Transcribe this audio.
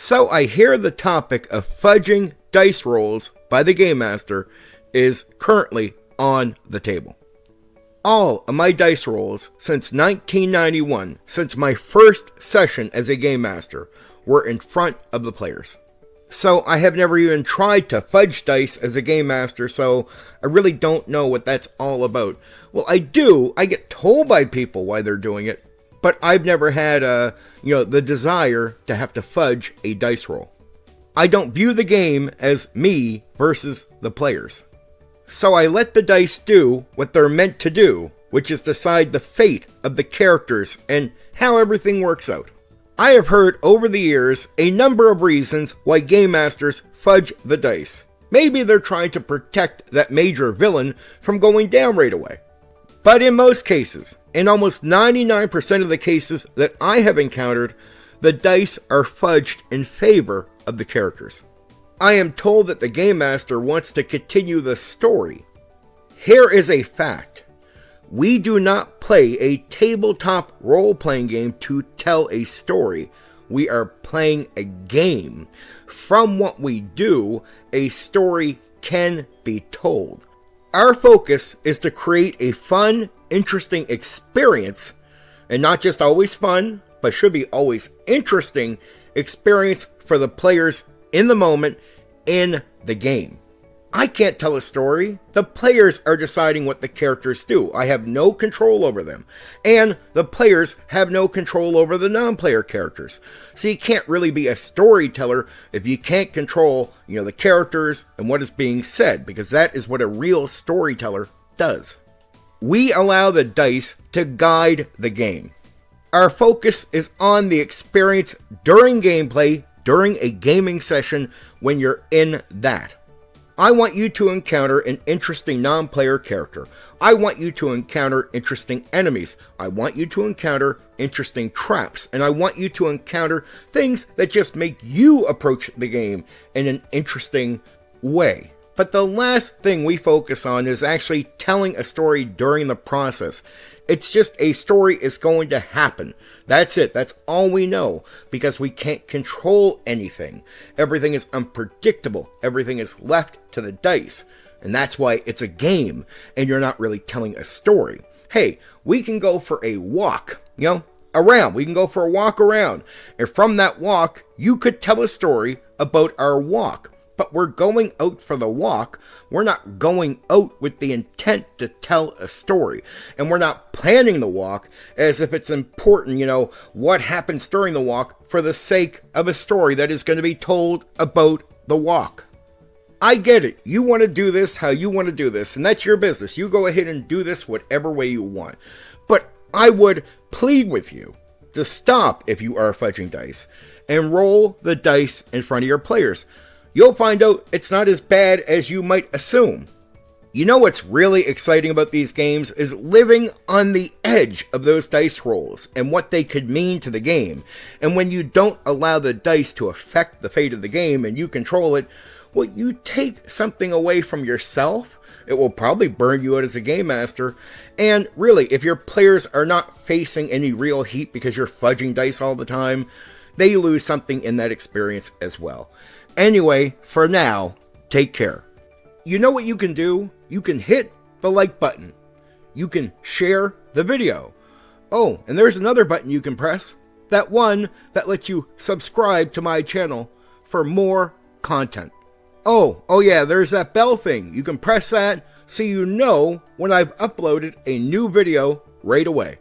So I hear the topic of fudging dice rolls by the Game Master is currently on the table. All of my dice rolls since 1991, since my first session as a Game Master, were in front of the players. So I have never even tried to fudge dice as a Game Master, so I really don't know what that's all about. Well, I get told by people why they're doing it, but I've never had the desire to have to fudge a dice roll. I don't view the game as me versus the players. So I let the dice do what they're meant to do, which is decide the fate of the characters and how everything works out. I have heard over the years a number of reasons why Game Masters fudge the dice. Maybe they're trying to protect that major villain from going down right away. But in most cases, in almost 99% of the cases that I have encountered, the dice are fudged in favor of the characters. I am told that the Game Master wants to continue the story. Here is a fact. We do not play a tabletop role-playing game to tell a story. We are playing a game. From what we do, a story can be told. Our focus is to create a fun, interesting experience, and not just always fun, but should be always interesting experience for the players in the moment, in the game. I can't tell a story. The players are deciding what the characters do. I have no control over them. And the players have no control over the non-player characters. So you can't really be a storyteller if you can't control, the characters and what is being said, because that is what a real storyteller does. We allow the dice to guide the game. Our focus is on the experience during gameplay, during a gaming session, when you're in that. I want you to encounter an interesting non-player character. I want you to encounter interesting enemies. I want you to encounter interesting traps. And I want you to encounter things that just make you approach the game in an interesting way. But the last thing we focus on is actually telling a story during the process. It's just a story is going to happen. That's it. That's all we know, because we can't control anything. Everything is unpredictable. Everything is left to the dice. And that's why it's a game, and you're not really telling a story. Hey, we can go for a walk, around. We can go for a walk around. And from that walk, you could tell a story about our walk. But we're going out for the walk. We're not going out with the intent to tell a story. And we're not planning the walk as if it's important, what happens during the walk for the sake of a story that is going to be told about the walk. I get it. You want to do this how you want to do this, and that's your business. You go ahead and do this whatever way you want. But I would plead with you to stop if you are fudging dice and roll the dice in front of your players. You'll find out it's not as bad as you might assume. What's really exciting about these games is living on the edge of those dice rolls and what they could mean to the game. And when you don't allow the dice to affect the fate of the game and you control it, well, you take something away from yourself. It will probably burn you out as a game master. And really, if your players are not facing any real heat because you're fudging dice all the time, they lose something in that experience as well. Anyway, for now, take care. You know what you can do? You can hit the like button. You can share the video. Oh, and there's another button you can press. That one that lets you subscribe to my channel for more content. Oh yeah, there's that bell thing. You can press that so you know when I've uploaded a new video right away.